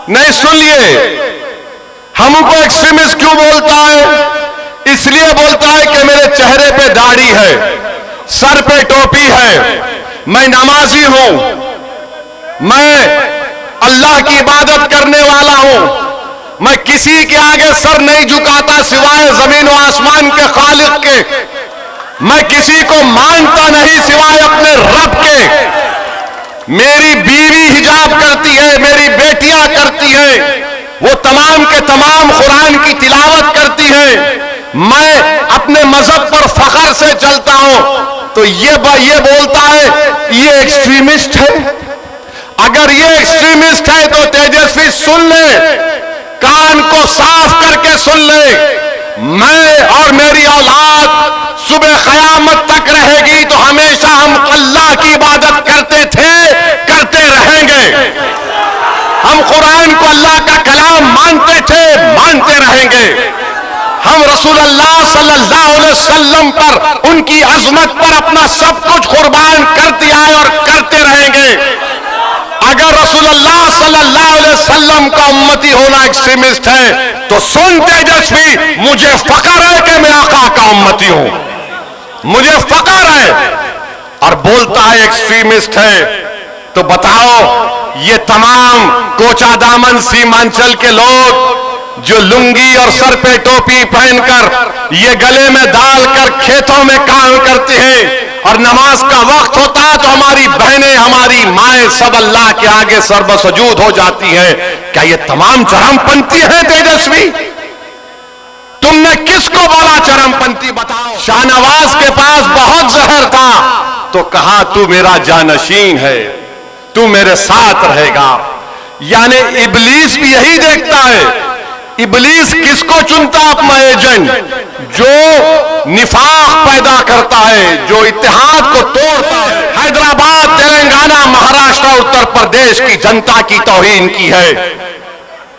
नहीं, सुनिए, हमको एक्सट्रीमिस्ट क्यों बोलता है? इसलिए बोलता है कि मेरे चेहरे पे दाढ़ी है, सर पे टोपी है, मैं नमाजी हूं, मैं अल्लाह की इबादत करने वाला हूं, मैं किसी के आगे सर नहीं झुकाता सिवाय जमीन व आसमान के खालिक के, मैं किसी को मानता नहीं सिवाय अपने रब के, मेरी बीवी हिजाब करती है, मेरी बेटियां करती हैं, वो तमाम के तमाम कुरान की तिलावत करती हैं, मैं अपने मजहब पर फख्र से चलता हूं। तो ये बोलता है ये एक्सट्रीमिस्ट है। अगर ये एक्सट्रीमिस्ट है तो तेजस्वी सुन ले, कान को साफ करके सुन ले, मैं और मेरी औलाद सुबह क़यामत तक रहेगी तो हमेशा हम अल्लाह की इबादत करते थे, करते रहेंगे। हम कुरान को अल्लाह का कलाम मानते थे, मानते रहेंगे। हम रसूलुल्लाह सल्लल्लाहु अलैहि वसल्लम पर, उनकी अजमत पर अपना सब कुछ कुर्बान कर दिया है और करते रहेंगे। अगर रसूलुल्लाह सल्लल्लाहु अलैहि वसल्लम का उम्मती होना एक्सट्रीमिस्ट है तो सुन तेजस्वी, मुझे फख्र है कि मैं आका का उम्मती हूं, मुझे फख्र है। और बोलता है एक्सट्रीमिस्ट है, तो बताओ ये तमाम कोचादामन सीमांचल के लोग जो लुंगी और सर पे टोपी पहनकर ये गले में डालकर खेतों में काम करते हैं और नमाज का वक्त होता है तो हमारी बहनें, हमारी माएं सब अल्लाह के आगे सर्वसजूद हो जाती हैं, क्या ये तमाम चरमपंथी हैं तेजस्वी? तुमने किसको बोला चरमपंथी? बताओ। शाहनवाज के पास बहुत जहर था तो कहा तू मेरा जानशीन है, तू मेरे साथ रहेगा। यानी इब्लीस भी यही देखता है। इब्लीस किसको चुनता अपना एजेंट? जो निफाक पैदा करता है, जो इत्तेहाद को तोड़ता है। हैदराबाद, तेलंगाना, महाराष्ट्र, उत्तर प्रदेश की जनता की तौहीन की है।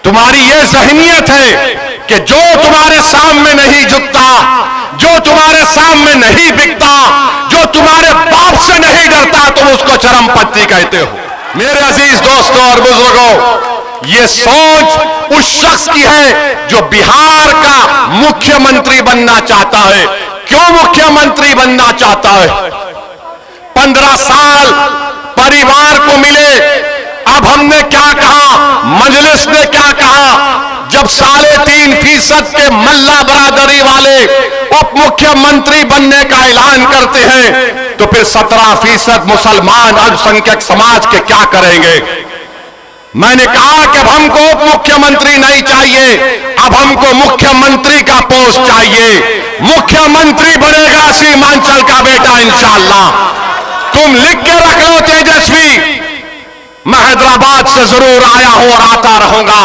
तुम्हारी ये ज़हनियत है कि जो तुम्हारे सामने नहीं झुकता, जो तुम्हारे सामने नहीं बिकता, जो तुम्हारे बाप से नहीं डरता, तुम उसको चरमपंथी कहते हो। मेरे अजीज दोस्तों और बुजुर्गों, ये सोच उस शख्स की है जो बिहार का मुख्यमंत्री बनना चाहता है। क्यों मुख्यमंत्री बनना चाहता है? 15 साल परिवार को मिले। अब हमने क्या कहा, मजलिस ने क्या कहा? जब 3.5% के मल्ला बरादरी वाले उप मुख्यमंत्री बनने का ऐलान करते हैं तो फिर 17% मुसलमान अल्पसंख्यक समाज के क्या करेंगे? मैंने कहा कि अब हमको उप मुख्यमंत्री नहीं चाहिए, अब हमको मुख्यमंत्री का पोस्ट चाहिए। मुख्यमंत्री बनेगा सीमांचल का बेटा इंशाअल्लाह। तुम लिख के रख लो तेजस्वी, मैं हैदराबाद से जरूर आया हूं और आता रहूंगा।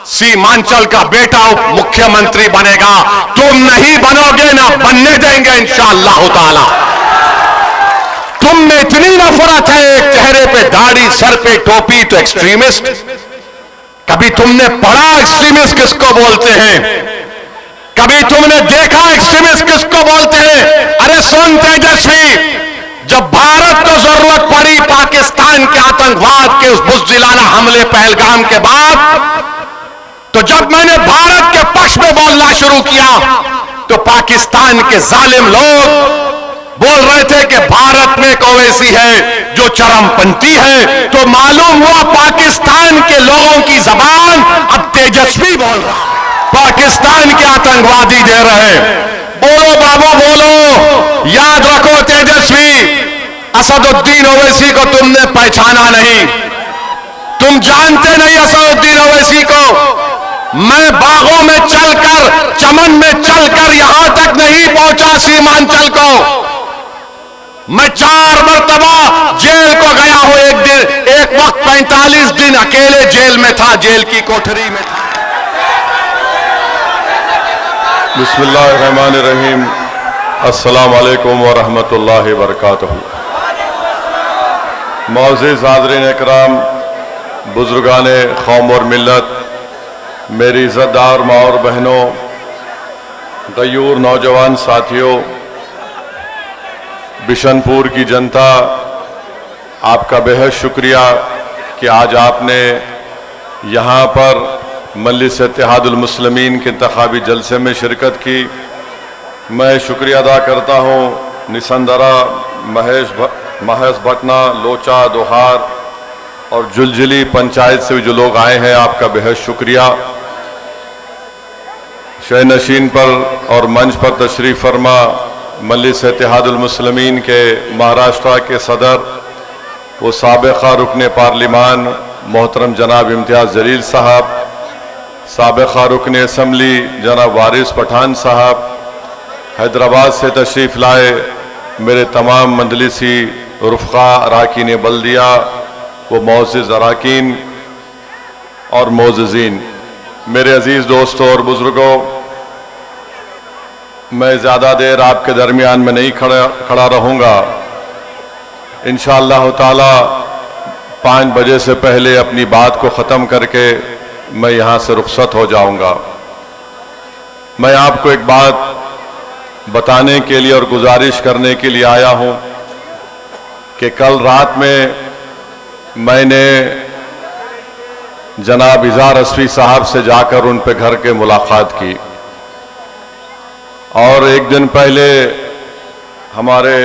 सीमांचल का बेटा उप मुख्यमंत्री बनेगा। तुम नहीं बनोगे, ना बनने देंगे इंशाअल्लाह ताला। तुम में इतनी नफरत है, एक चेहरे पे दाढ़ी, सर पे टोपी, तो एक्सट्रीमिस्ट। कभी तुमने पढ़ा एक्सट्रीमिस्ट किसको बोलते हैं? कभी तुमने देखा एक्सट्रीमिस्ट किसको बोलते हैं? अरे सुन तेजस्वी, जब भारत को जरूरत पड़ी पाकिस्तान के आतंकवाद के उस बुज़दिलाना हमले पहलगाम के बाद, तो जब मैंने भारत के पक्ष में बोलना शुरू किया तो पाकिस्तान के जालिम लोग बोल रहे थे कि भारत में एक ओवैसी है जो चरमपंथी है। तो मालूम हुआ पाकिस्तान के लोगों की जबान अब तेजस्वी बोल रहा, पाकिस्तान के आतंकवादी दे रहे। बोलो बाबू बोलो, याद रखो तेजस्वी, असदुद्दीन ओवैसी को तुमने पहचाना नहीं, तुम जानते नहीं असदुद्दीन ओवैसी को। मैं बागों में चलकर, चमन में चलकर यहां तक नहीं पहुंचा सीमांचल को। मैं 4 मरतबा जेल को गया हूं। एक वक्त 45 दिन अकेले जेल में था, जेल की कोठरी में था। बिस्मिल्लाहिर्रहमानिर्रहीम। अस्सलाम वालेकुम व रहमतुल्लाहि व बरकातहू। मुअज़्ज़िज़ हाज़रीन इकराम, बुजुर्गाने कौम और मिल्लत, मेरी इज़्ज़तदार माँ और बहनों, गयूर नौजवान साथियों, बिशनपुर की जनता, आपका बेहद शुक्रिया कि आज आपने यहाँ पर मजलिस इत्तेहादुल मुस्लिमीन के इंतखाबी जलसे में शिरकत की। मैं शुक्रिया अदा करता हूँ निसंदरा, महेश भटना, लोचा, दोहार और जुलजुली पंचायत से जो लोग आए हैं, आपका बेहद शुक्रिया। शय नशीन पर और मंच पर तशरीफ़ फरमा मजलिस इत्तेहादुल मुस्लिमीन के महाराष्ट्र के सदर वो साबिक़ा रुकन पार्लिमान मोहतरम जनाब इम्तियाज़ जलील साहब, साबिक़ा रुकन असम्बली जनाब वारिस पठान साहब, हैदराबाद से तशरीफ़ लाए मेरे तमाम मजलिसी रुफ़क़ा अराकीन बल्दिया वो मोअज़्ज़िज़ अराकीन और मोअज़्ज़िज़ीन, मेरे अजीज़ दोस्तों और बुज़ुर्गों, मैं ज़्यादा देर आपके दरमियान में नहीं खड़ा रहूँगा। इंशाअल्लाह ताला 5 बजे से पहले अपनी बात को ख़त्म करके मैं यहाँ से रुखसत हो जाऊँगा। मैं आपको एक बात बताने के लिए और गुजारिश करने के लिए आया हूँ कि कल रात में मैंने जनाब इज़हार असफ़ी साहब से जाकर उन पे घर के मुलाकात की और एक दिन पहले हमारे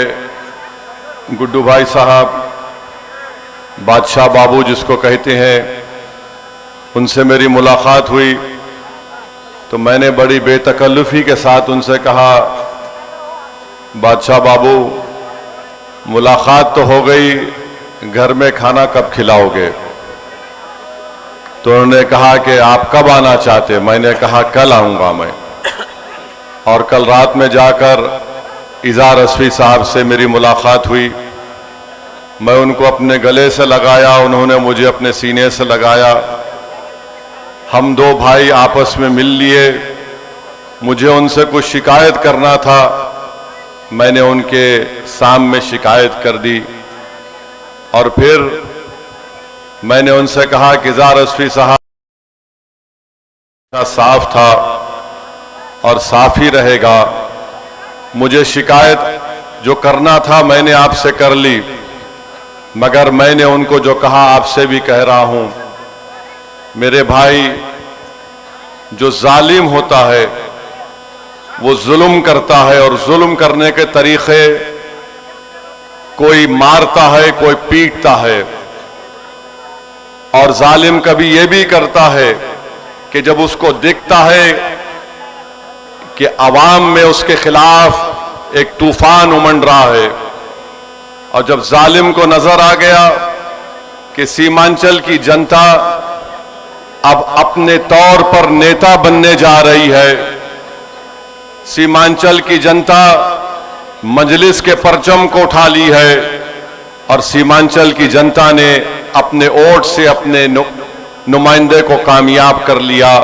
गुड्डू भाई साहब, बादशाह बाबू जिसको कहते हैं, उनसे मेरी मुलाकात हुई तो मैंने बड़ी बेतकल्लुफ़ी के साथ उनसे कहा, बादशाह बाबू मुलाकात तो हो गई, घर में खाना कब खिलाओगे? तो उन्होंने कहा कि आप कब आना चाहते? मैंने कहा कल आऊँगा मैं। और कल रात में जाकर इज़हार असफ़ी साहब से मेरी मुलाकात हुई। मैं उनको अपने गले से लगाया, उन्होंने मुझे अपने सीने से लगाया। हम 2 भाई आपस में मिल लिए। मुझे उनसे कुछ शिकायत करना था, मैंने उनके सामने शिकायत कर दी और फिर मैंने उनसे कहा कि इज़हार असफ़ी साहब साफ था और साफ ही रहेगा। मुझे शिकायत जो करना था मैंने आपसे कर ली, मगर मैंने उनको जो कहा आपसे भी कह रहा हूं, मेरे भाई, जो जालिम होता है वो जुल्म करता है और जुल्म करने के तरीके, कोई मारता है, कोई पीटता है और जालिम कभी ये भी करता है कि जब उसको दिखता है कि अवाम में उसके खिलाफ एक तूफान उमड़ रहा है और जब जालिम को नजर आ गया कि सीमांचल की जनता अब अपने तौर पर नेता बनने जा रही है, सीमांचल की जनता मजलिस के परचम को उठा ली है और सीमांचल की जनता ने अपने वोट से अपने नुमाइंदे को कामयाब कर लिया,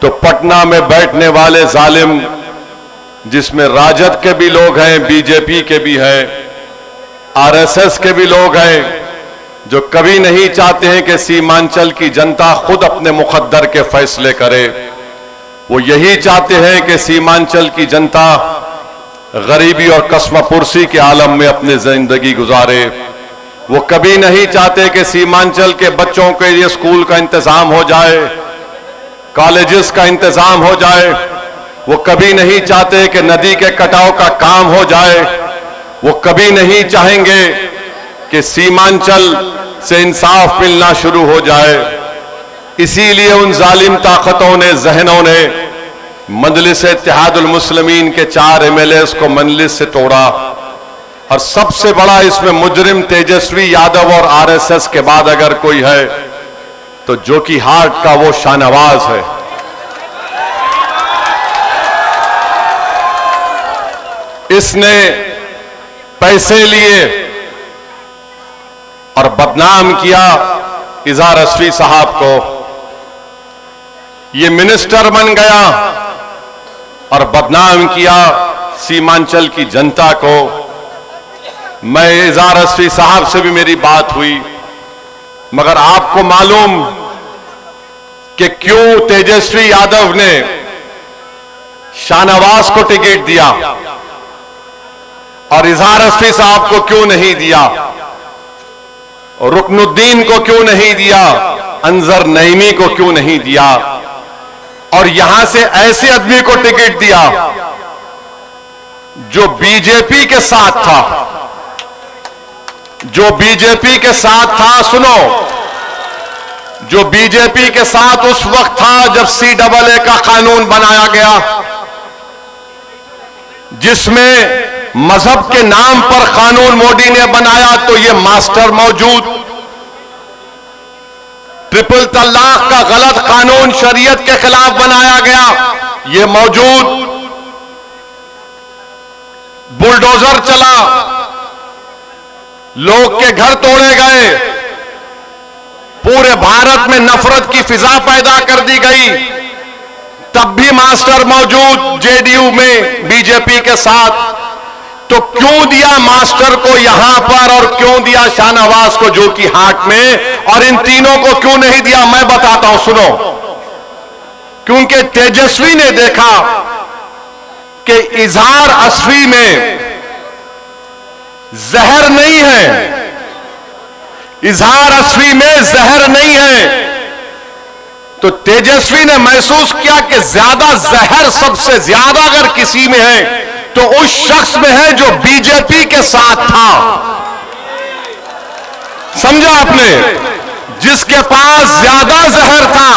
तो पटना में बैठने वाले जालिम, जिसमें राजद के भी लोग हैं, बीजेपी के भी हैं, आरएसएस के भी लोग हैं, जो कभी नहीं चाहते हैं कि सीमांचल की जनता खुद अपने मुकद्दर के फैसले करे। वो यही चाहते हैं कि सीमांचल की जनता गरीबी और कस्मपुरसी के आलम में अपनी जिंदगी गुजारे। वो कभी नहीं चाहते कि सीमांचल के बच्चों के लिए स्कूल का इंतजाम हो जाए, कॉलेजेस का इंतजाम हो जाए। वो कभी नहीं चाहते कि नदी के कटाव का काम हो जाए। वो कभी नहीं चाहेंगे कि सीमांचल से इंसाफ मिलना शुरू हो जाए। इसीलिए उन जालिम ताकतों ने, जहनों ने मजलिस इत्तेहादुल मुस्लिमीन के 4 MLAs को मजलिस से तोड़ा और सबसे बड़ा इसमें मुजरिम तेजस्वी यादव और आरएसएस के बाद अगर कोई है तो जो कि हार्ट का वो शाहनवाज है। इसने पैसे लिए और बदनाम किया इज़हार असफ़ी साहब को। ये मिनिस्टर बन गया और बदनाम किया सीमांचल की जनता को। मैं इज़हार असफ़ी साहब से भी मेरी बात हुई, मगर आपको मालूम कि क्यों तेजस्वी यादव ने शाहनवाज को टिकट दिया और इज़हार असफ़ी साहब को क्यों नहीं दिया और रुकनुद्दीन को क्यों नहीं दिया? अंजर नईमी को क्यों नहीं दिया और यहां से ऐसे आदमी को टिकट दिया जो बीजेपी के साथ था, जो बीजेपी के साथ था, सुनो, जो बीजेपी के साथ उस वक्त था जब CAA का कानून बनाया गया, जिसमें मजहब के नाम पर कानून मोदी ने बनाया, तो ये मास्टर मौजूद, ट्रिपल तलाक का गलत कानून शरीयत के खिलाफ बनाया गया, ये मौजूद, बुलडोजर चला, लोग के घर तोड़े गए, पूरे भारत में नफरत की फिजा पैदा कर दी गई, तब भी मास्टर मौजूद जेडीयू में बीजेपी के साथ। तो क्यों दिया मास्टर को यहां पर और क्यों दिया शाहनवाज को जो कि हाट में, और इन तीनों को क्यों नहीं दिया, मैं बताता हूं, सुनो। क्योंकि तेजस्वी ने देखा कि इजहार असफी में जहर नहीं है, इजहार असफी में जहर नहीं है, तो तेजस्वी ने महसूस किया कि ज्यादा जहर सबसे ज्यादा अगर किसी में है तो उस शख्स में है जो बीजेपी के साथ था। समझा आपने? जिसके पास ज्यादा जहर था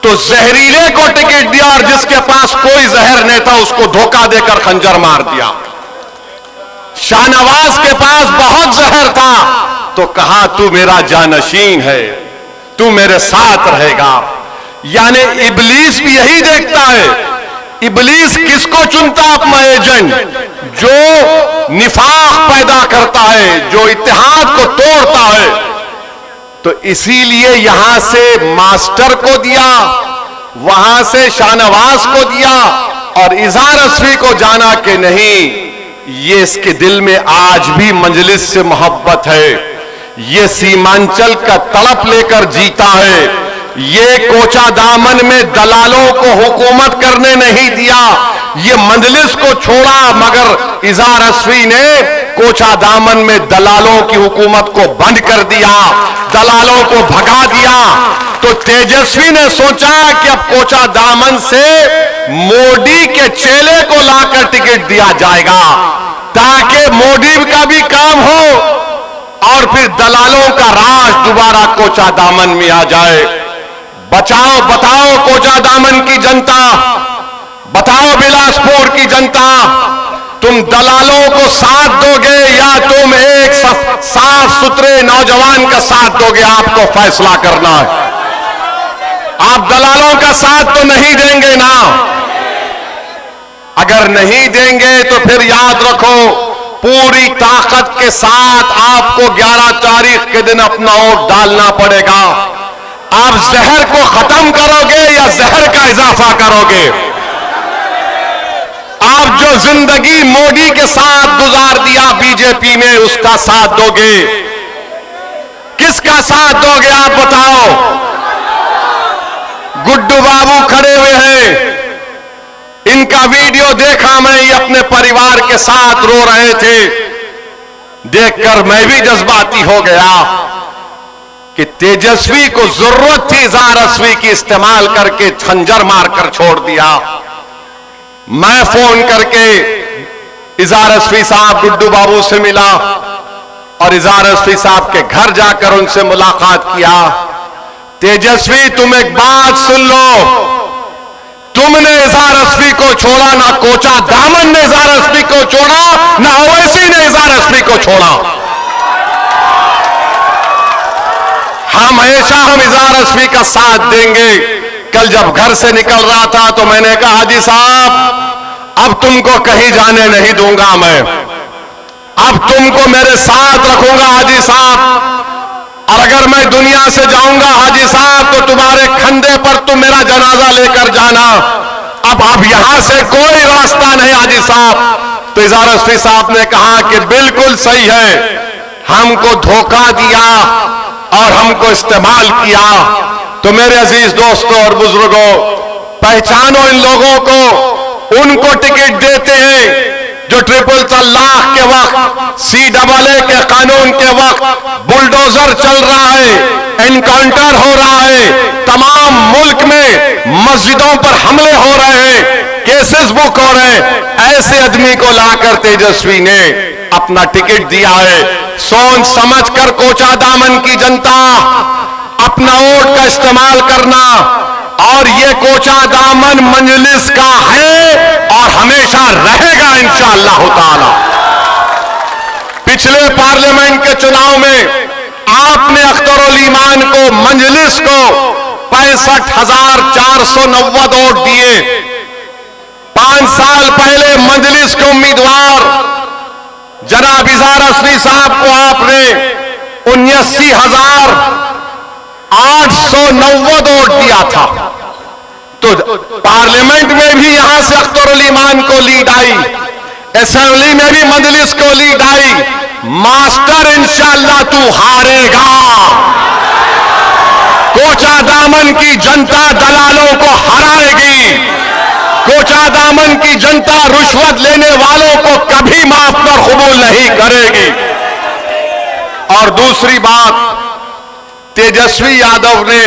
तो जहरीले को टिकट दिया, और जिसके पास कोई जहर नहीं था उसको धोखा देकर खंजर मार दिया। शाहनवाज के पास बहुत जहर था तो कहा तू मेरा जानशीन है, तू मेरे साथ रहेगा। यानी इब्लीस भी यही देखता है, इब्लीस किसको चुनता अपना एजेंट, जो निफाक पैदा करता है, जो इत्तेहाद को तोड़ता है। तो इसीलिए यहां से मास्टर को दिया, वहां से शाहनवाज को दिया, और इजहार असफी को जाना कि नहीं, ये इसके दिल में आज भी मजलिस से मोहब्बत है, ये सीमांचल का तड़प लेकर जीता है, ये कोचा दामन में दलालों को हुकूमत करने नहीं दिया, ये मजलिस को छोड़ा, मगर इजहार असफी ने कोचा दामन में दलालों की हुकूमत को बंद कर दिया, दलालों को भगा दिया। तो तेजस्वी ने सोचा कि अब कोचा दामन से मोदी के चेले को लाकर टिकट दिया जाएगा, ताकि मोदी का भी काम हो और फिर दलालों का राज दोबारा कोचा दामन में आ जाए। बचाओ बताओ कोचा दामन की जनता, बताओ बिलासपुर की जनता, तुम दलालों को साथ दोगे या तुम एक साफ सुथरे नौजवान का साथ दोगे? आपको फैसला करना है। आप दलालों का साथ तो नहीं देंगे ना? अगर नहीं देंगे तो फिर याद रखो, पूरी ताकत के साथ आपको 11 तारीख के दिन अपना वोट डालना पड़ेगा। आप जहर को खत्म करोगे या जहर का इजाफा करोगे? आप जो जिंदगी मोदी के साथ गुजार दिया बीजेपी में, उसका साथ दोगे? किसका साथ दोगे आप बताओ? गुड्डू बाबू खड़े हुए हैं, इनका वीडियो देखा मैं, ये अपने परिवार के साथ रो रहे थे, देखकर मैं भी जज्बाती हो गया कि तेजस्वी को जरूरत थी इजहार असफी की इस्तेमाल करके खंजर मारकर छोड़ दिया। मैं फोन करके इजहार असफी साहब गुड्डू बाबू से मिला और इजहार असफी साहब के घर जाकर उनसे मुलाकात किया। तेजस्वी तुम एक बात सुन लो, तुमने इजहार असफी को छोड़ा, ना कोचा दामन ने इजहार असफी को छोड़ा, ना ओवैसी ने इजहार असफी को छोड़ा। हमेशा हम इजहार असफी का साथ देंगे। कल जब घर से निकल रहा था तो मैंने कहा हाजी साहब अब तुमको कहीं जाने नहीं दूंगा मैं, अब तुमको मेरे साथ रखूंगा हाजी साहब, और अगर मैं दुनिया से जाऊंगा हाजी साहब तो तुम्हारे कंधे पर तुम मेरा जनाजा लेकर जाना। अब यहां से कोई रास्ता नहीं हाजी साहब। तो इजहार असफी साहब ने कहा कि बिल्कुल सही है, हमको धोखा दिया और हमको इस्तेमाल किया। तो मेरे अजीज दोस्तों और बुजुर्गों, पहचानो इन लोगों को, उनको टिकट देते हैं जो ट्रिपल तलाक के वक्त, CAA के कानून के वक्त बुलडोजर चल रहा है, एनकाउंटर हो रहा है, तमाम मुल्क में मस्जिदों पर हमले हो रहे हैं, केसेस बुक हो रहे हैं। ऐसे आदमी को लाकर तेजस्वी ने अपना टिकट दिया है। सोच समझ कर कोचा दामन की जनता अपना वोट का इस्तेमाल करना, और ये कोचा दामन मजलिस का है और हमेशा रहेगा इंशाअल्लाह ताला। पिछले पार्लियामेंट के चुनाव में आपने अख्तरुल ईमान को, मजलिस को 65,490 वोट दिए। 5 साल पहले मजलिस के उम्मीदवार जनाब इज़हार असली साहब को आपने 79,890 वोट दिया था। तो पार्लियामेंट में भी यहां से अख्तरुल ईमान को लीड आई, असेंबली में भी मजलिस को लीड आई। मास्टर इंशाअल्लाह तू हारेगा। कोचा दामन की जनता दलालों को हराएगी। कोचा दामन की जनता रुश्वत लेने वालों को कभी माफ और कबूल नहीं करेगी। और दूसरी बात, तेजस्वी यादव ने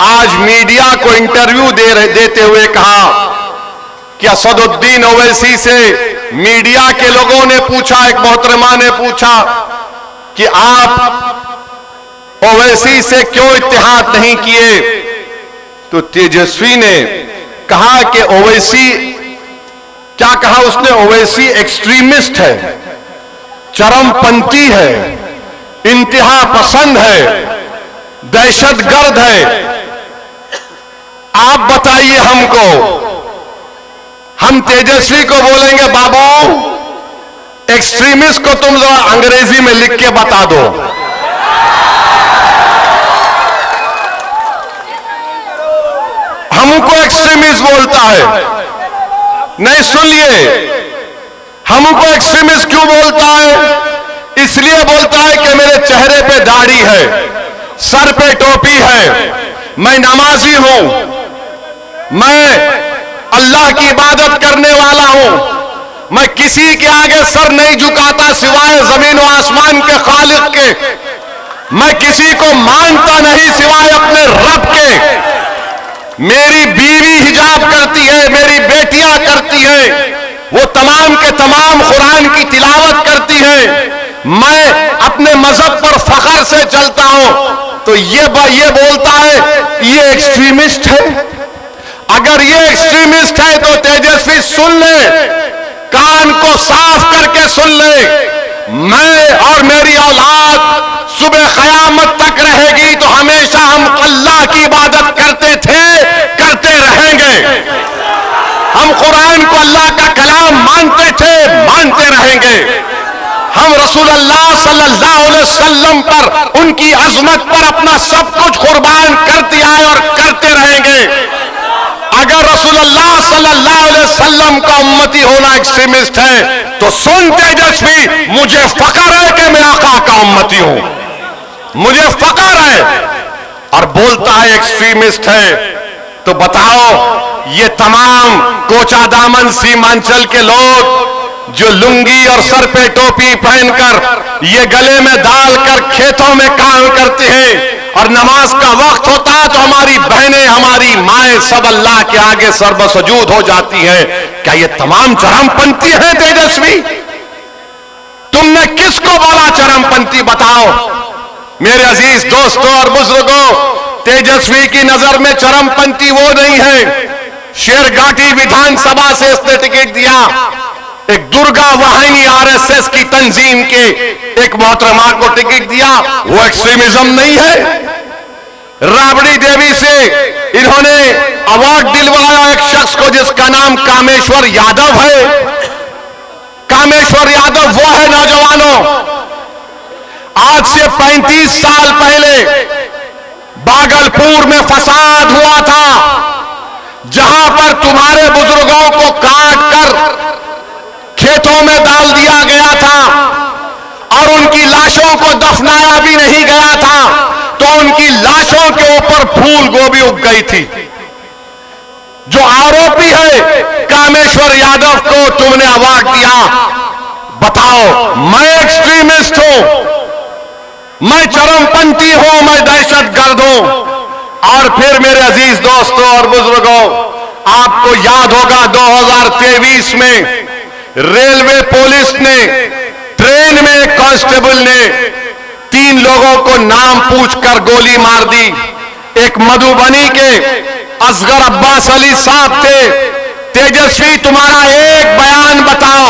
आज मीडिया को इंटरव्यू देते हुए कहा कि असदुद्दीन ओवैसी से मीडिया के लोगों ने पूछा, एक मोहतरमा ने पूछा कि आप ओवैसी से क्यों इत्तेहाद नहीं किए, तो तेजस्वी ने कहा कि ओवैसी, क्या कहा उसने, ओवैसी एक्सट्रीमिस्ट है, चरमपंथी है, इंतहा पसंद है, दहशतगर्द है। आप बताइए हमको, हम तेजस्वी को बोलेंगे बाबू एक्सट्रीमिस्ट को तुम जरा अंग्रेजी में लिख के बता दो। हमको एक्सट्रीमिस्ट बोलता है, नहीं सुनिए, हमको एक्सट्रीमिस्ट क्यों बोलता है? इसलिए बोलता है कि मेरे चेहरे पे दाढ़ी है, सर पे टोपी है, मैं नमाजी हूं, मैं अल्लाह की इबादत करने वाला हूं, मैं किसी के आगे सर नहीं झुकाता सिवाय जमीन और आसमान के खालिक के, मैं किसी को मानता नहीं सिवाय अपने रब के। मेरी बीवी हिजाब करती है, मेरी बेटियां करती हैं, वो तमाम के तमाम कुरान की तिलावत करती हैं, मैं अपने मजहब पर फख्र से चलता हूं। तो ये बोलता है ये एक्सट्रीमिस्ट है। अगर ये एक्सट्रीमिस्ट है तो तेजस्वी सुन ले, कान को साफ करके सुन ले, मैं और मेरी औलाद सुबह क़यामत तक रहेगी तो हमेशा हम अल्लाह की इबादत करते थे, करते रहेंगे। हम कुरान को अल्लाह का कलाम मानते थे, मानते रहेंगे। हम रसूलुल्लाह सल्लल्लाहु अलैहि वसल्लम पर, उनकी अजमत पर अपना सब कुछ कुर्बान करते आए और करते रहेंगे। अगर रसूलुल्लाह सल्लल्लाहु अलैहि वसल्लम का उम्मती होना एक्सट्रीमिस्ट है तो सुन तेजस्वी, मुझे फख्र है कि मैं आका का उम्मती हूं, मुझे फख्र है। और बोलता है एक्सट्रीमिस्ट है, तो बताओ ये तमाम कोचा दामन सीमांचल के लोग जो लुंगी और सर पे टोपी पहनकर ये गले में डालकर खेतों में काम करते हैं और नमाज का वक्त होता है तो हमारी बहनें, हमारी माएं सब अल्लाह के आगे सर्वसजूद हो जाती हैं, क्या ये तमाम चरमपंथी हैं तेजस्वी? तुमने किसको बोला चरमपंथी? बताओ मेरे अजीज दोस्तों और बुजुर्गों, तेजस्वी की नजर में चरमपंथी वो नहीं है। शेरघाटी विधानसभा से इसने टिकट दिया, एक दुर्गा वाहिनी आरएसएस की तंजीम के एक मोहतरमा को टिकट दिया, वो एक्सट्रीमिज्म नहीं है। राबड़ी देवी से इन्होंने अवार्ड दिलवाया एक शख्स को जिसका नाम कामेश्वर यादव है। कामेश्वर यादव वो है नौजवानों, आज से 35 साल पहले भागलपुर में फसाद हुआ था, जहां पर तुम्हारे बुजुर्गों को काट कर खेतों में डाल दिया गया था और उनकी लाशों को दफनाया भी नहीं गया था, तो उनकी लाशों के ऊपर फूल गोभी उग गई थी। जो आरोपी है कामेश्वर यादव को तुमने अवार्ड दिया। बताओ मैं एक्सट्रीमिस्ट हूं, मैं चरमपंथी हूं, मैं दहशत फिर मेरे अजीज दोस्तों और बुजुर्गों, आपको याद होगा 2023 में रेलवे पुलिस ने ट्रेन में एक कांस्टेबल ने 3 लोगों को नाम पूछकर गोली मार दी। एक मधुबनी के असगर अब्बास अली साहब थे। तेजस्वी, तुम्हारा एक बयान बताओ,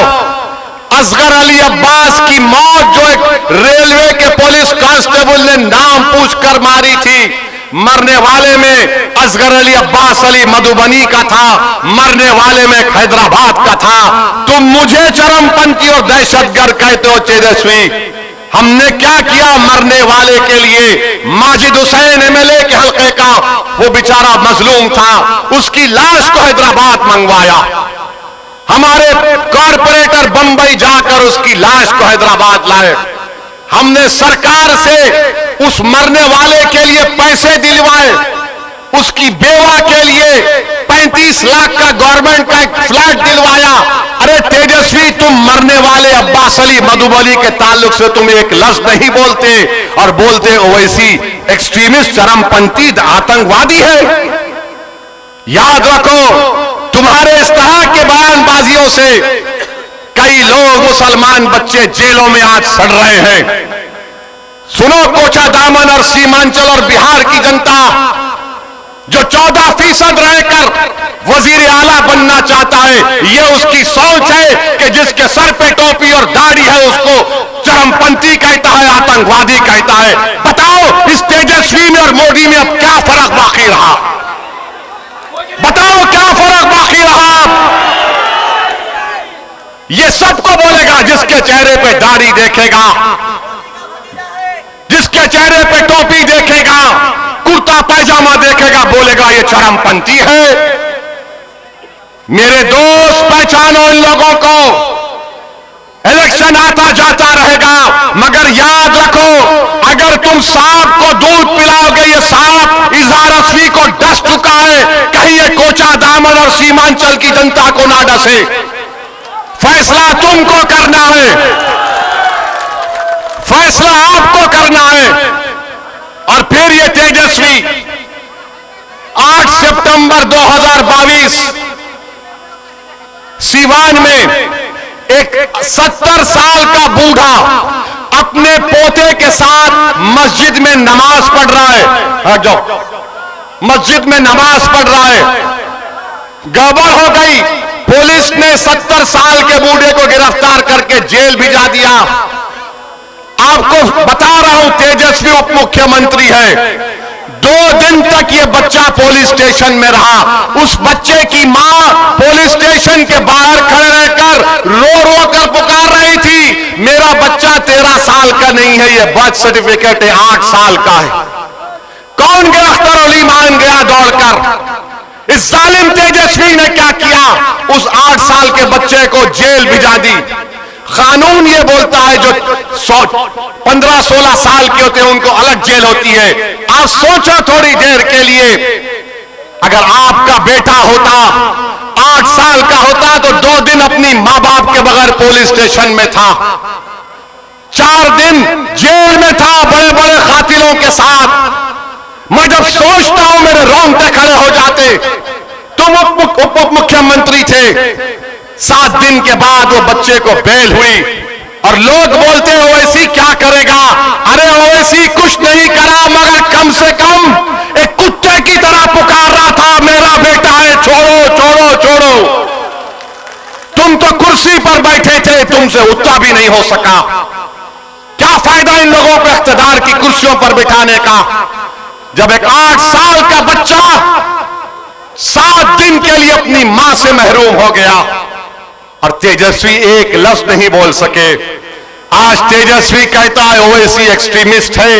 असगर अली अब्बास की मौत जो एक रेलवे के पुलिस कांस्टेबल ने नाम पूछकर मारी थी, मरने वाले में असगर अली अब्बास अली मधुबनी का था, मरने वाले में हैदराबाद का था। तुम मुझे चरमपंथी और दहशतगर्द कहते हो। तेजस्वी, हमने क्या किया मरने वाले के लिए? माजिद हुसैन एमएलए के हल्के का वो बेचारा मजलूम था, उसकी लाश को हैदराबाद मंगवाया। हमारे कॉरपोरेटर बंबई जाकर उसकी लाश को हैदराबाद लाए। हमने सरकार से उस मरने वाले के लिए पैसे दिलवाए, उसकी बेवा के लिए 35 लाख का गवर्नमेंट का एक फ्लैट दिलवाया। अरे तेजस्वी, तुम मरने वाले अब्बास अली मधुबनी के ताल्लुक से तुम एक लफ्ज नहीं बोलते और बोलते ओवैसी एक्सट्रीमिस्ट चरमपंथी आतंकवादी है। याद रखो, तुम्हारे इस तरह के बयानबाजियों से कई लोग, मुसलमान बच्चे जेलों में आज सड़ रहे हैं। सुनो, कोचा दामन और सीमांचल और बिहार की जनता जो 14% रहकर वजीर आला बनना चाहता है, यह उसकी सोच है कि जिसके सर पे टोपी और दाढ़ी है उसको चरमपंथी कहता है, आतंकवादी कहता है। बताओ, इस तेजस्वी में और मोदी में अब क्या फर्क बाकी रहा? बताओ, क्या फर्क बाकी रहा? यह सबको बोलेगा जिसके चेहरे पे दाढ़ी देखेगा, जिसके चेहरे पे टोपी देखेगा, कुर्ता पैजामा देखेगा, बोलेगा ये चरमपंथी है। मेरे दोस्त, पहचानो इन लोगों को। इलेक्शन आता जाता रहेगा, मगर याद रखो, अगर तुम सांप को दूध पिलाओगे, ये सांप इजहार असली को डस चुका है, कहीं ये कोचा दामन और सीमांचल की जनता को ना डसे। फैसला तुमको करना है, फैसला आपको करना है। और फिर ये तेजस्वी 8 सितंबर 2022 सीवान में एक 70 साल का बूढ़ा अपने पोते के साथ मस्जिद में नमाज पढ़ रहा है। हट जाओ, मस्जिद में नमाज पढ़ रहा है। गड़बड़ हो गई, पुलिस ने 70 साल के बूढ़े को गिरफ्तार करके जेल भिजा दिया। आपको बता रहा हूं, तेजस्वी उप मुख्यमंत्री है। 2 दिन तक ये बच्चा पुलिस स्टेशन में रहा। उस बच्चे की मां पुलिस स्टेशन के बाहर खड़े रहकर रो रो कर पुकार रही थी, मेरा बच्चा 13 साल का नहीं है, ये बर्थ सर्टिफिकेट है 8 साल का है। कौन गिरफ्तार अली मान गया दौड़कर? इस जालिम तेजस्वी ने क्या किया? उस 8 साल के बच्चे को जेल भिजा दी। कानून ये बोलता है जो 15-16 साल के होते हैं उनको अलग जेल होती है। आप सोचो थोड़ी देर के लिए, अगर आपका बेटा होता 8 साल का होता तो 2 दिन अपनी मां बाप के बगैर पुलिस स्टेशन में था, 4 दिन जेल में था बड़े बड़े कातिलों के साथ। मैं जब सोचता हूं मेरे रोंगटे खड़े हो जाते। तुम उप मुख्यमंत्री थे, 7 दिन के बाद वो बच्चे को बेल हुई और लोग बोलते हैं ओवैसी क्या करेगा? अरे ओवैसी कुछ नहीं करा, मगर कम से कम एक कुत्ते की तरह पुकार रहा था, मेरा बेटा है, छोड़ो छोड़ो छोड़ो। तुम तो कुर्सी पर बैठे थे, तुमसे उठा भी नहीं हो सका। क्या फायदा इन लोगों को इख्तिदार की कुर्सियों पर बिठाने का, जब एक 8 साल का बच्चा 7 दिन के लिए अपनी मां से महरूम हो गया और तेजस्वी एक लफ्ज नहीं बोल सके। आज तेजस्वी कहता है ओवैसी एक्सट्रीमिस्ट है,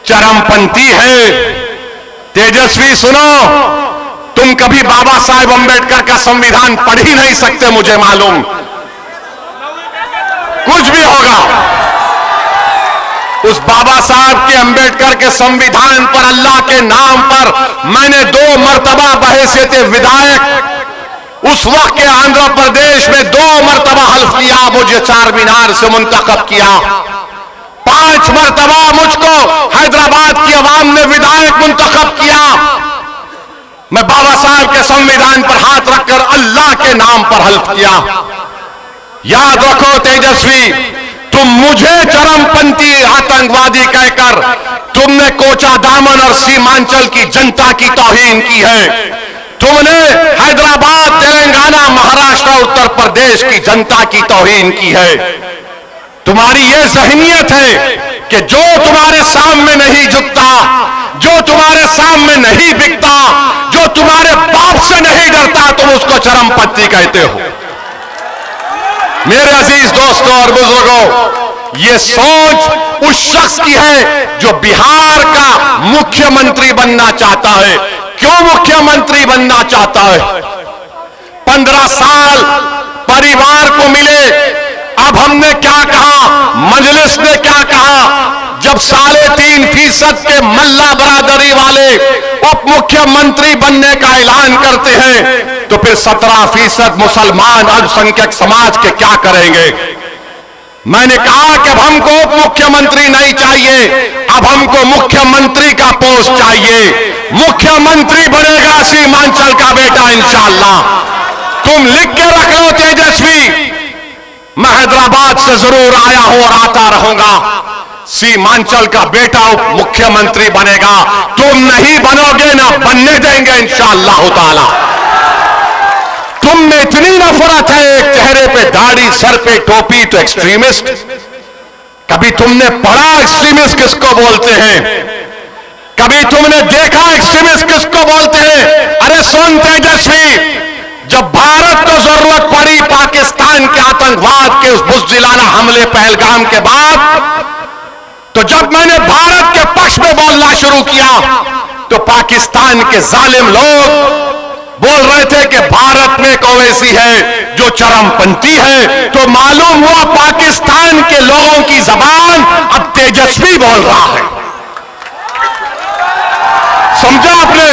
चरमपंथी है। तेजस्वी सुनो, तुम कभी बाबा साहेब अंबेडकर का संविधान पढ़ ही नहीं सकते, मुझे मालूम। कुछ भी होगा, उस बाबा साहब के अंबेडकर के संविधान पर, अल्लाह के नाम पर मैंने 2 मर्तबा बहैसियत विधायक उस वक्त के आंध्र प्रदेश में 2 मर्तबा हल्फ लिया, मुझे 4 मीनार से मुंतखब किया। 5 मर्तबा मुझको हैदराबाद की आवाम ने विधायक मुंतखब किया। मैं बाबा साहब के संविधान पर हाथ रखकर अल्लाह के नाम पर हल्फ किया। याद रखो तेजस्वी, तुम मुझे चरमपंथी आतंकवादी कहकर तुमने कोचा दामन और सीमांचल की जनता की तौहीन की है। तुमने हैदराबाद, तेलंगाना, महाराष्ट्र, उत्तर प्रदेश की जनता की तौहीन की है। तुम्हारी यह ज़हनियत है कि जो तुम्हारे सामने नहीं झुकता, जो तुम्हारे सामने नहीं बिकता, जो तुम्हारे बाप से नहीं डरता, तुम उसको चरमपंथी कहते हो। मेरे अजीज दोस्तों और बुजुर्गों, ये सोच उस शख्स की है जो बिहार का मुख्यमंत्री बनना चाहता है। क्यों मुख्यमंत्री बनना चाहता है? 15 साल परिवार को मिले। अब हमने क्या कहा, मजलिस ने क्या कहा? जब 3.5% के मल्ला बरादरी वाले उप मुख्यमंत्री बनने का ऐलान करते हैं, तो फिर 17% मुसलमान अल्पसंख्यक समाज के क्या करेंगे? मैंने कहा कि अब हमको उप मुख्यमंत्री नहीं चाहिए, अब हमको मुख्यमंत्री का पोस्ट चाहिए। मुख्यमंत्री बनेगा सीमांचल का बेटा इंशाअल्लाह। तुम लिख के रख लो तेजस्वी, मैं हैदराबाद से जरूर आया हूं और आता रहूंगा। सीमांचल का बेटा उप मुख्यमंत्री बनेगा। तुम नहीं बनोगे, ना बनने देंगे इंशाअल्लाह ताला। तुम में इतनी नफरत है, एक चेहरे पे दाढ़ी, सर पे टोपी तो एक्सट्रीमिस्ट। कभी तुमने पढ़ा एक्सट्रीमिस्ट किसको बोलते हैं? कभी तुमने देखा एक्सट्रीमिस्ट किसको बोलते हैं? अरे सुन तेजस्वी, जब भारत को जरूरत पड़ी पाकिस्तान के आतंकवाद के उस बुज़दिलाना हमले पहलगाम के बाद, तो जब मैंने भारत के पक्ष में बोलना शुरू किया, तो पाकिस्तान के जालिम लोग बोल रहे थे कि भारत में एक ओवैसी है जो चरमपंथी है। तो मालूम हुआ पाकिस्तान के लोगों की जबान अब तेजस्वी बोल रहा है। समझा आपने?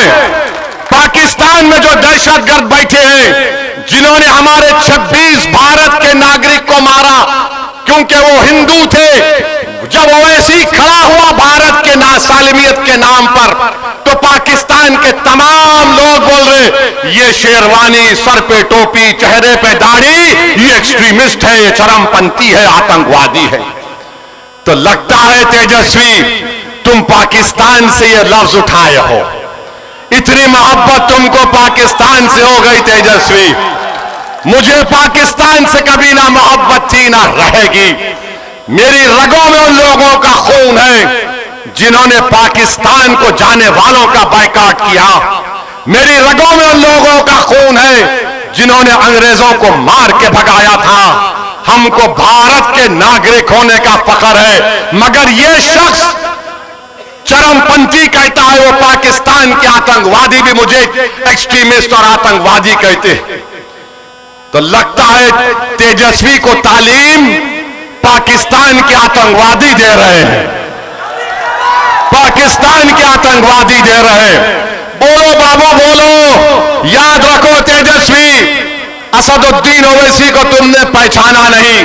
पाकिस्तान में जो दहशतगर्द बैठे हैं, जिन्होंने हमारे 26 भारत के नागरिक को मारा क्योंकि वो हिंदू थे, जब ओवैसी खड़ा हुआ भारत के नासालिमियत के नाम पर, तो पाकिस्तान के तमाम लोग बोल रहे ये शेरवानी, सर पे टोपी, चेहरे पे दाढ़ी, ये एक्सट्रीमिस्ट है, ये चरमपंथी है, आतंकवादी है। तो लगता है तेजस्वी तुम पाकिस्तान से ये लफ्ज उठाए हो। इतनी मोहब्बत तुमको पाकिस्तान से हो गई तेजस्वी। मुझे पाकिस्तान से कभी ना मोहब्बत थी ना रहेगी। मेरी रगों में उन लोगों का खून है जिन्होंने पाकिस्तान को जाने वालों का बायकॉट किया। मेरी रगों में उन लोगों का खून है जिन्होंने अंग्रेजों को मार के भगाया था। हमको भारत के नागरिक होने का फख्र है, मगर यह शख्स चरमपंथी कहता है, वो पाकिस्तान के आतंकवादी भी मुझे एक्सट्रीमिस्ट और आतंकवादी कहते हैं। तो लगता है तेजस्वी को तालीम पाकिस्तान के आतंकवादी दे रहे हैं, पाकिस्तान के आतंकवादी दे रहे हैं। बोलो बाबू बोलो। याद रखो तेजस्वी, असदुद्दीन ओवैसी को तुमने पहचाना नहीं,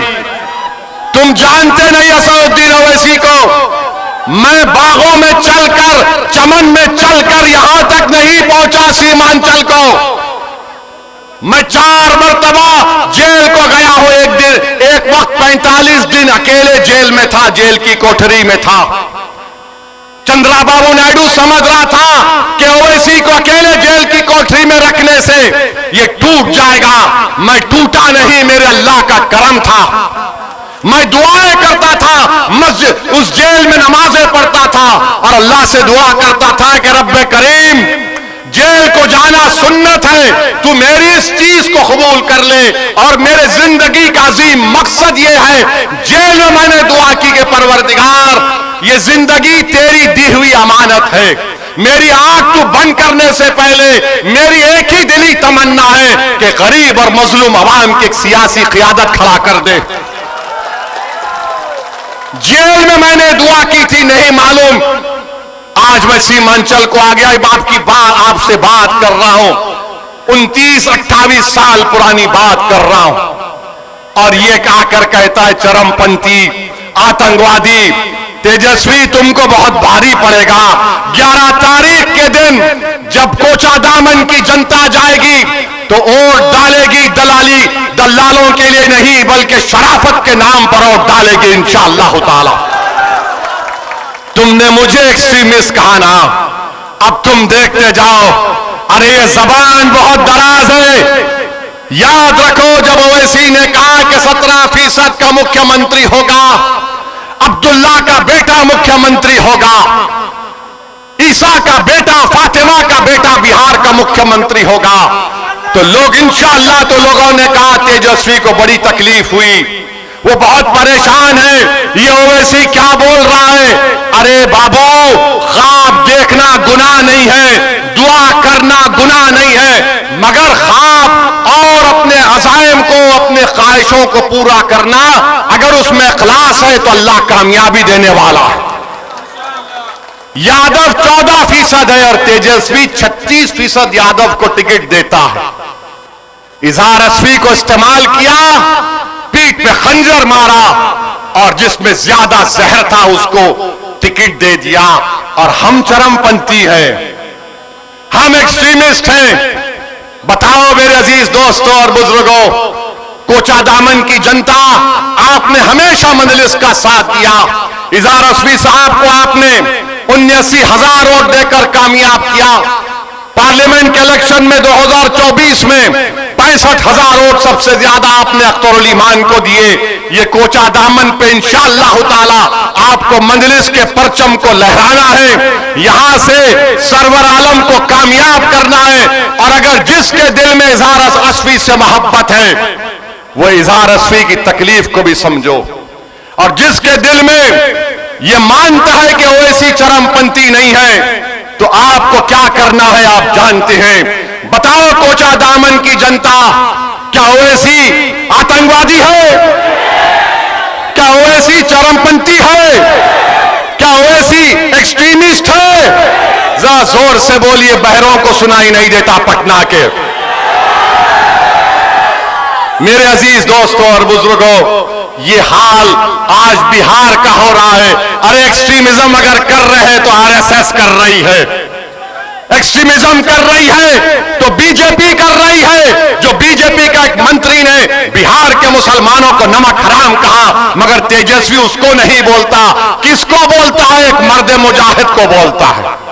तुम जानते नहीं असदुद्दीन ओवैसी को। मैं बागों में चलकर, चमन में चलकर यहां तक नहीं पहुंचा सीमांचल को। मैं 4 मरतबा जेल को गया हूं। एक वक्त 45 दिन अकेले जेल में था, जेल की कोठरी में था। चंद्राबाबू नायडू समझ रहा था कि ओवैसी को अकेले जेल की कोठरी में रखने से ये टूट जाएगा। मैं टूटा नहीं, मेरे अल्लाह का करम था। मैं दुआएं करता था, मस्जिद उस जेल में नमाजें पढ़ता था और अल्लाह से दुआ करता था कि रब्बे करीम, जेल को जाना सुन्नत है, तू मेरी इस चीज को कबूल कर ले। और मेरे जिंदगी का अजीम मकसद ये है, जेल में मैंने दुआ की कि परवरदिगार, ये जिंदगी तेरी दी हुई अमानत है। मेरी आंख तू बंद करने से पहले मेरी एक ही दिली तमन्ना है कि गरीब और मजलूम अवाम की एक सियासी क़ियादत खड़ा कर दे। जेल में मैंने दुआ की थी, नहीं मालूम आज मैं सीमांचल को आ गया। आपसे बात कर रहा हूं, 29-28 साल पुरानी बात कर रहा हूं। और ये कहकर कहता है चरमपंथी, आतंकवादी। तेजस्वी तुमको बहुत भारी पड़ेगा। 11 तारीख के दिन जब कोई कोचादामन की जनता जाएगी तो वोट डालेगी दलालों के लिए नहीं, बल्कि शराफत के नाम पर वोट डालेगी इंशाअल्लाह ताला। तुमने मुझे एक्सट्रीमिस्ट कहा ना, अब तुम देखते जाओ। अरे ये जबान बहुत दराज है। याद रखो, जब ओवैसी ने कहा कि 17% का मुख्यमंत्री होगा, अब्दुल्ला का बेटा मुख्यमंत्री होगा, ईसा का बेटा, फातिमा का बेटा बिहार का मुख्यमंत्री होगा, तो लोग इंशाअल्लाह, तो लोगों ने कहा तेजस्वी को बड़ी तकलीफ हुई, वो बहुत परेशान है, ये ओवैसी क्या बोल रहा है। अरे बाबू, ख्वाब देखना गुनाह नहीं है, दुआ करना गुनाह नहीं है, मगर ख्वाब और अपने अज़ाइम को, अपने ख्वाहिशों को पूरा करना, अगर उसमें इखलास है तो अल्लाह कामयाबी देने वाला है। यादव 14% है और तेजस्वी 36% यादव को टिकट देता है। इजहार अस्वी को इस्तेमाल किया, पीठ पे खंजर मारा और जिसमें ज्यादा जहर था उसको टिकट दे दिया। और हम चरमपंथी हैं, हम एक्सट्रीमिस्ट हैं। बताओ मेरे अजीज दोस्तों और बुजुर्गों, कोचादामन की जनता, आपने हमेशा मजलिस का साथ दिया। इजहार अस्वी साहब को आपने 79,000 वोट देकर कामयाब किया। पार्लियामेंट के इलेक्शन में 2024 में 65,000 वोट सबसे ज्यादा आपने अख्तरुल ईमान को दिए। ये कोचादामन पे इंशाअल्लाह ताला आपको मजलिस के परचम को लहराना है, यहां से सरवर आलम को कामयाब करना है। और अगर जिसके दिल में इजहार अस्वी से मोहब्बत है, वो इजहार अस्वी की तकलीफ को भी समझो। और जिसके दिल में ये मानता है कि ओवैसी चरमपंथी नहीं है, तो आपको क्या करना है आप जानते हैं। बताओ कोचादामन की जनता, क्या ओवैसी आतंकवादी है? क्या ओवैसी चरमपंथी है? क्या ओवैसी एक्सट्रीमिस्ट है? जरा जोर से बोलिए, बहरों को सुनाई नहीं देता पटना के। मेरे अजीज दोस्तों और बुजुर्गों, ये हाल आज बिहार का हो रहा है। अरे एक्सट्रीमिज्म अगर कर रहे हैं तो आरएसएस कर रही है, एक्सट्रीमिज्म कर रही है तो बीजेपी कर रही है। जो बीजेपी का एक मंत्री ने बिहार के मुसलमानों को नमक हराम कहा, मगर तेजस्वी उसको नहीं बोलता। किसको बोलता है? एक मर्द मुजाहिद को बोलता है।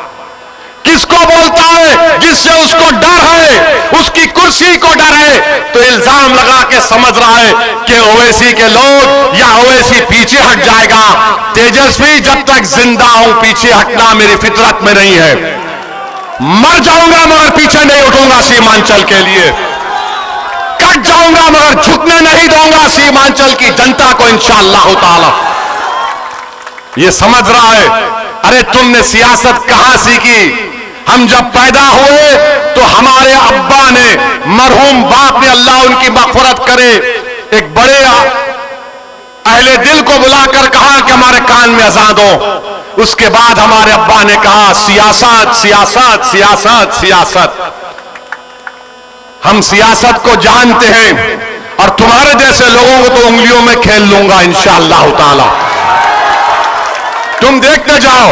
किसको बोलता है? जिससे उसको डर है, उसकी कुर्सी को डर है। तो इल्जाम लगा के समझ रहा है कि ओवैसी के लोग या ओवैसी पीछे हट जाएगा। तेजस्वी, जब तक जिंदा हूं पीछे हटना मेरी फितरत में नहीं है। मर जाऊंगा मगर पीछे नहीं उठूंगा सीमांचल के लिए। कट जाऊंगा मगर झुकने नहीं दूंगा सीमांचल की जनता को इंशाअल्लाह ताला। ये समझ रहा है। अरे तुमने सियासत कहां सीखी? हम जब पैदा हुए तो हमारे अब्बा ने, मरहूम बाप ने, अल्लाह उनकी मग़फ़िरत करे, एक बड़े अहले दिल को बुलाकर कहा कि हमारे कान में अज़ान दो। उसके बाद हमारे अब्बा ने कहा सियासत सियासत सियासत सियासत। हम सियासत को जानते हैं और तुम्हारे जैसे लोगों को तो उंगलियों में खेल लूंगा इंशाअल्लाह ताला। तुम देखते जाओ,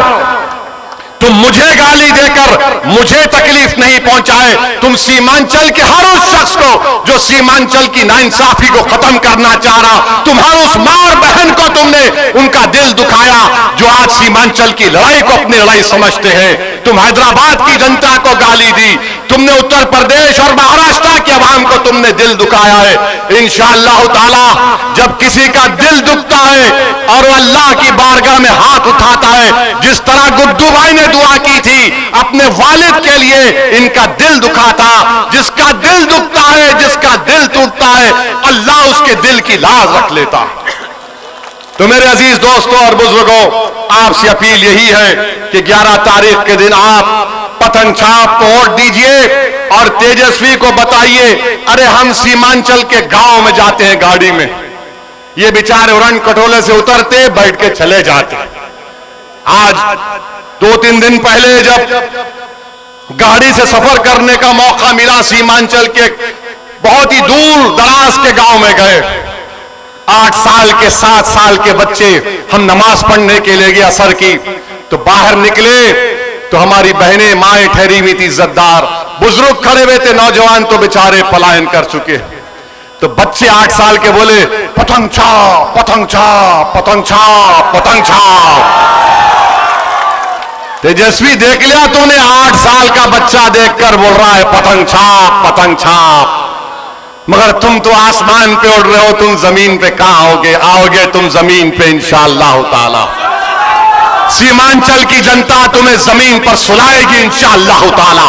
तुम मुझे गाली देकर मुझे तकलीफ नहीं पहुंचाए। तुम सीमांचल के हर उस शख्स को जो सीमांचल की नाइंसाफी को खत्म करना चाह रहा, तुम हर उस मां बहन को तुमने उनका दिल दुखाया जो आज सीमांचल की लड़ाई को अपनी लड़ाई समझते हैं। तुम हैदराबाद की जनता को गाली दी, तुमने उत्तर प्रदेश और महाराष्ट्र की आवाम को तुमने दिल दुखाया है। इंशाअल्लाह ताला जब किसी का दिल दुखता है और वो अल्लाह की बारगाह में हाथ उठाता है, जिस तरह गुड्डू भाई ने दुआ की थी अपने वालिद के लिए, इनका दिल दुखा था। जिसका दिल दुखता है, जिसका दिल टूटता है, अल्लाह उसके दिल की लाज रख लेता। तो मेरे अजीज दोस्तों और बुजुर्गों, आपसे अपील यही है कि 11 तारीख के दिन आप पतन छाप को वोट दीजिए और तेजस्वी को बताइए। अरे हम सीमांचल के गांव में जाते हैं गाड़ी में, ये बेचारे उड़न कटोले से उतरते बैठ के चले जाते। आज 2-3 दिन पहले जब गाड़ी से सफर करने का मौका मिला, सीमांचल के बहुत ही दूर दराज के गांव में गए। 8 साल के 7 साल के बच्चे, हम नमाज पढ़ने के लिए गए असर की, तो बाहर निकले तो हमारी बहनें माएं ठहरी हुई थी इज्जतदार, बुजुर्ग खड़े हुए थे, नौजवान तो बेचारे पलायन कर चुके। तो बच्चे 8 साल के बोले, पतंग छाप, पतंग छाप, पतंग छाप, पतंग छाप। तेजस्वी देख लिया तूने, 8 साल का बच्चा देखकर बोल रहा है पतंग छाप, पतंग छाप। मगर तुम तो आसमान पे उड़ रहे हो, तुम जमीन पे कहां आओगे? आओगे तुम जमीन पे इंशाअल्लाह ताला। सीमांचल की जनता तुम्हें जमीन पर सुलाएगी इंशाअल्लाह ताला।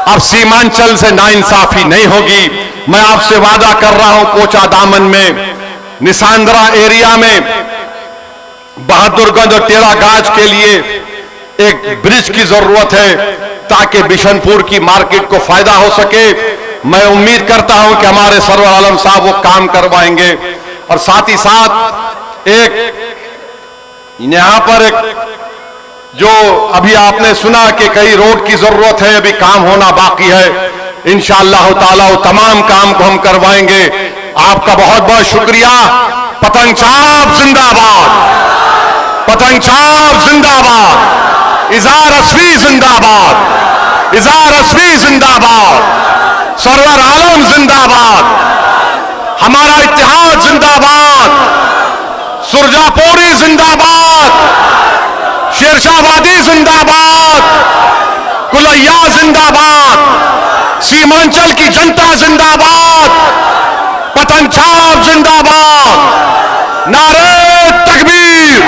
अब सीमांचल से नाइंसाफी नहीं होगी। मैं आपसे वादा कर रहा हूं, कोचा दामन में, निसांद्रा एरिया में, बहादुरगंज और टेरागाज के लिए एक ब्रिज की जरूरत है ताकि बिशनपुर की मार्केट को फायदा हो सके। मैं उम्मीद करता हूं कि हमारे सरवर आलम साहब वो काम करवाएंगे। और साथ ही साथ यहां पर जो अभी आपने सुना कि कई रोड की जरूरत है, अभी काम होना बाकी है। इंशाअल्लाह ताला वो तमाम काम को हम करवाएंगे। आपका बहुत बहुत शुक्रिया। पतंग छाप जिंदाबाद, पतंग छाप जिंदाबाद, इज़हार असवी जिंदाबाद, इज़हार असवी जिंदाबाद, सरवर आलम जिंदाबाद, हमारा इत्तेहाद जिंदाबाद, सुरजापुरी जिंदाबाद, शेरशाहवादी जिंदाबाद, कुलैया जिंदाबाद, सीमांचल की जनता जिंदाबाद, पतंग छाप जिंदाबाद। नारे तकबीर,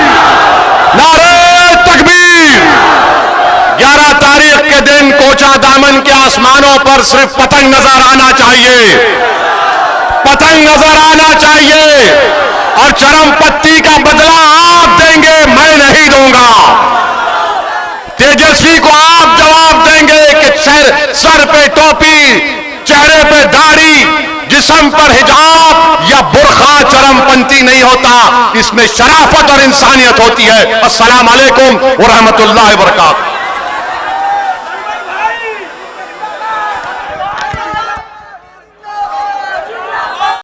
नारे तकबीर। 11 तारीख के दिन कोचा दामन के आसमानों पर सिर्फ पतंग नजर आना चाहिए, पतंग नजर आना चाहिए। और चरमपत्ती का बदला आप देंगे, मैं नहीं दूंगा। तेजस्वी को आप जवाब देंगे कि सर पे टोपी, चेहरे पे दाढ़ी, जिस्म पर हिजाब या बुर्खा चरमपंथी नहीं होता, इसमें शराफत और इंसानियत होती है। अस्सलाम वालेकुम व रहमतुल्लाहि व बरकातहू।